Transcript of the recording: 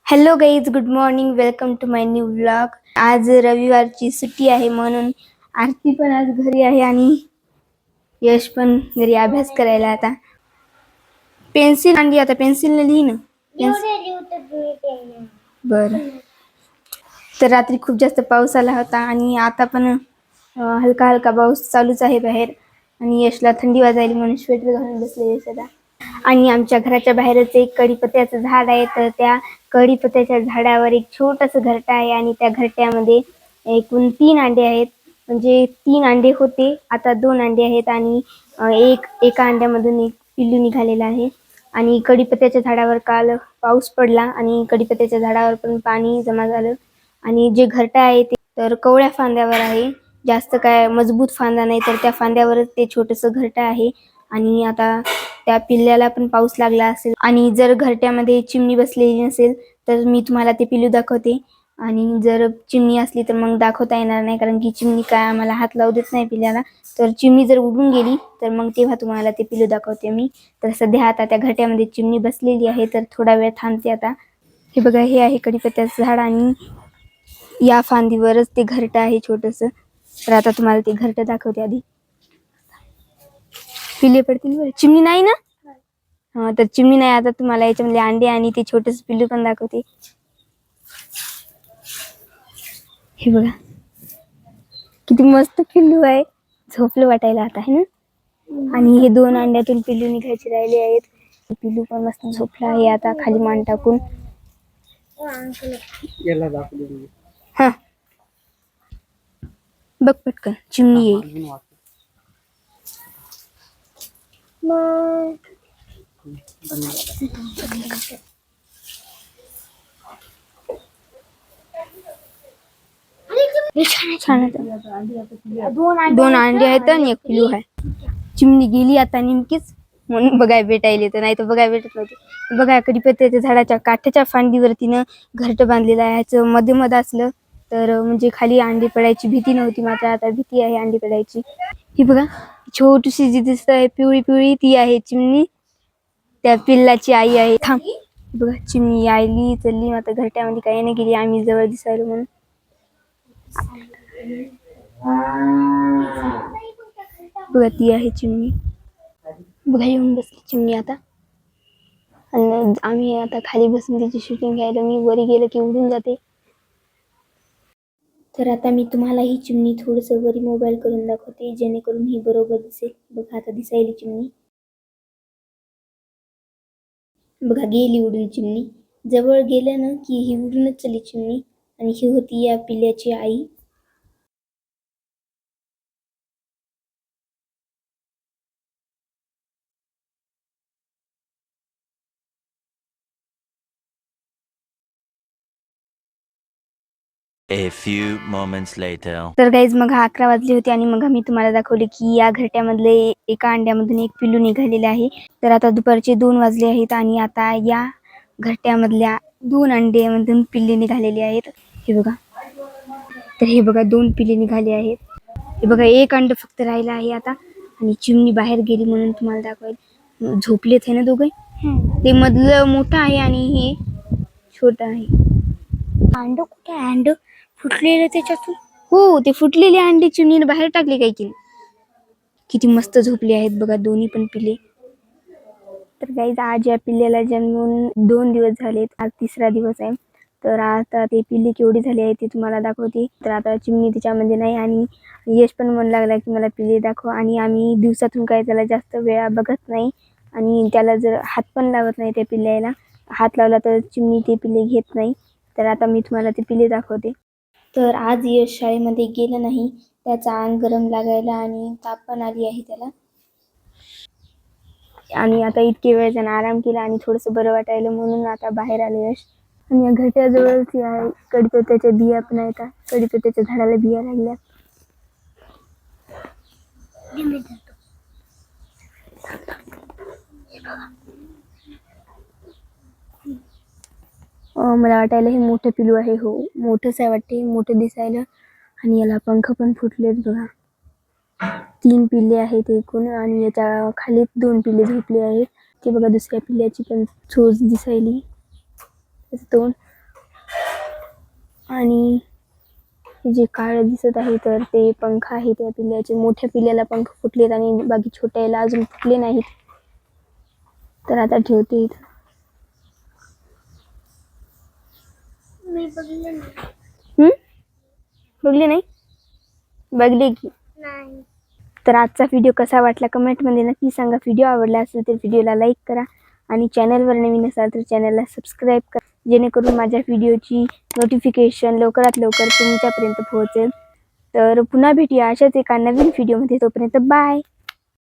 Hello guys, good morning. Welcome to my new vlog. आज रविवारची सुट्टी आहे म्हणून आरती पण आज घरी आहे आणि यश पण घरी अभ्यास करायला. आता पेन्सिल आणली, आता पेन्सिलने लिही ना. बर. तर रात्री खूप जास्त पाऊस आला होता आणि आता पण हलका हलका पाऊस चालूच आहे बाहेर. आणि यशला थंडी वाजायली म्हणून स्वेटर घालून बसले यश आता. आणि आमच्या घराच्या बाहेरच एक कढीपत्त्याचं झाड आहे. तर त्या कढीपत्त्याच्या झाडावर एक छोटंसं घरटं आहे आणि त्या घरट्यामध्ये एकूण 3 अंडे आहेत. म्हणजे 3 अंडे होते, आता 2 अंडे आहेत आणि एका अंड्यामधून एक पिल्लू निघालेलं आहे. आणि कढीपत्त्याच्या झाडावर काल पाऊस पडला आणि कढीपत्त्याच्या झाडावर पण पाणी जमा झालं. आणि जे घरटं आहे ते तर कवळ्या फांद्यावर आहे, जास्त काय मजबूत फांदा नाही. तर त्या फांद्यावरच ते छोटंसं घरटं आहे. आणि आता त्या पिल्ल्याला पण पाऊस लागला असेल आणि जर घरट्यामध्ये चिमणी बसलेली नसेल तर मी तुम्हाला ते पिल्लू दाखवते. आणि जर चिमणी असली तर मग दाखवता येणार नाही, कारण की चिमणी काय आम्हाला हात लावू देत नाही पिल्ल्याला. तर चिमणी जर उडून गेली तर मग तेव्हा तुम्हाला ते पिल्लू दाखवते मी. तर सध्या आता त्या घरट्यामध्ये चिमणी बसलेली आहे, तर थोडा वेळ थांबते आता. हे बघा, हे आहे कढीपत्त्याचं झाड आणि या फांदीवरच ते घरटं आहे छोटंसं. तर आता तुम्हाला ते घरटं दाखवते. आधी पिल्ले पडतील बरं. चिमणी नाही ना? हा, तर चिमणी नाही. आता तुम्हाला याच्यामध्ये अंडे आणि ते छोटंसं पिल्लू पण दाखवते. हे बघा, किती मस्त पिल्लू आहे. झोपलं वाटायला आता, है ना? आणि हे 2 अंड्यातून पिल्लू निघायचे राहिले आहेत. पिल्लू पण मस्त झोपला आहे आता खाली मान टाकून. हा, बघ पटकन, चिमणी येईल. छान. 2 अंडे आहेत आणि एक पिल्लू आहे. चिमणी गेली आता नेमकीच, म्हणून बघाय भेटायले, तर नाही तर बघाय भेटत नव्हते. बघा, कढीपत्त्याच्या झाडाच्या काठ्याच्या फांदीवर तिनं घरटं बांधलेलं आहे. ह्याचं मध्ये असलं तर म्हणजे खाली अंडी पडायची भीती नव्हती, मात्र आता भीती आहे अंडी पडायची. ही बघा, छोटीशी जी दिसत आहे पिवळी पिवळी, ती आहे चिमणी. त्या पिल्लाची आई आहे. थांब, बघा चिमणी आली चलली. आता घरट्यामध्ये काही नाही गेली, आम्ही जवळ दिसायलो म्हणून. बघा, ती आहे चिमणी. बघा, येऊन बसली चिमणी आता. आणि आम्ही आता खाली बसून तिची शूटिंग घ्यायला. मी वरी गेलं की उडून जाते. तर आता मी तुम्हाला ही चिमणी थोडंसं वरी मोबाईल करून दाखवते, जेणेकरून ही बरोबर दिसेल. बघा, आता दिसायली चिमणी. बघा, गेली उडून चिमणी. जवळ गेलं ना की ही उडूनच चली चिमणी. आणि ही होती या पिल्ल्याची आई. A few moments later. तर गाईज, मग 11 वाजले होते आणि मग मी तुम्हाला दाखवले की या घरट्यामधले एका अंड्यामधून एक पिल्लू निघालेले आहे. तर आता दुपारचे 2 वाजले आहेत आणि आता या घरट्यामधल्या 2 अंड्यामधून पिल्ले निघालेले आहेत. हे बघा, तर हे बघा 2 पिल्ले निघाले आहेत. हे बघा, एक अंड फक्त राहिलं आहे आता. आणि चिमणी बाहेर गेली म्हणून तुम्हाला दाखवायला. झोपलेत आहे ना दोघे. ते मधलं मोठं आहे आणि हे छोटं आहे. अंड कुठे? अंड फुटलेलं त्याच्यातून. हो, ते फुटलेले अंडे चिमणीने बाहेर टाकले काय की. किती मस्त झोपले आहेत बघा दोन्ही पण पिल्ले. तर गाईज, आज या पिल्ल्याला जन्मून 2 दिवस झालेत. आज 3रा दिवस आहे. तर आता ते पिल्ले केवढे झाले आहे ते तुम्हाला दाखवते. तर आता चिमणी तिच्यामध्ये नाही आणि यश पण म्हणू लागला की मला पिल्ले दाखव. आणि आम्ही दिवसातून काही त्याला जास्त वेळा बघत नाही आणि त्याला जर हात पण लावत नाही त्या पिल्ल्याला. हात लावला तर चिमणी ते पिल्ले घेत नाही. तर आता मी तुम्हाला ते पिल्ले दाखवते. तर आज यश शाळेमध्ये गेलं नाही. त्याचा अंग गरम लागायला आणि ताप पण आली आहे त्याला. आणि आता इतके वेळ त्यानं आराम केला आणि थोडंसं बरं वाटायला म्हणून आता बाहेर आले यश. आणि या घरट्याजवळच आहे कढीपत्त्याच्या बिया पण आहेत. कढीपत्त्याच्या झाडाला बिया लागल्या. मला वाटायला हे मोठं पिलू आहे. हो, मोठंच आहे वाटते, मोठं दिसायला. आणि याला पंख पण फुटलेत बघा. 3 पिल्ले आहेत एकूण आणि याच्या खाली 2 पिल्ले झोपले आहेत. ते बघा, दुसऱ्या पिल्ल्याची पण चोच दिसायली, तोंड. आणि हे जे काळं दिसत आहे तर ते पंख आहे त्या पिल्ल्याचे. मोठ्या पिल्ल्याला पंख फुटलेत आणि बाकी छोट्याला अजून फुटले नाहीत. तर आता ठेवते इथं. बघले नाही? बघले की. तर आजचा व्हिडिओ कसा वाटला कमेंटमध्ये नक्की सांगा. व्हिडिओ आवडला असेल तर व्हिडिओला लाईक करा आणि चॅनलवर नवीन असाल तर चॅनलला सबस्क्राईब करा, जेणेकरून माझ्या व्हिडिओची नोटिफिकेशन लवकरात लवकर तुमच्यापर्यंत पोहोचेल. तर पुन्हा भेटूया अशाच एका नवीन व्हिडिओमध्ये. तोपर्यंत बाय.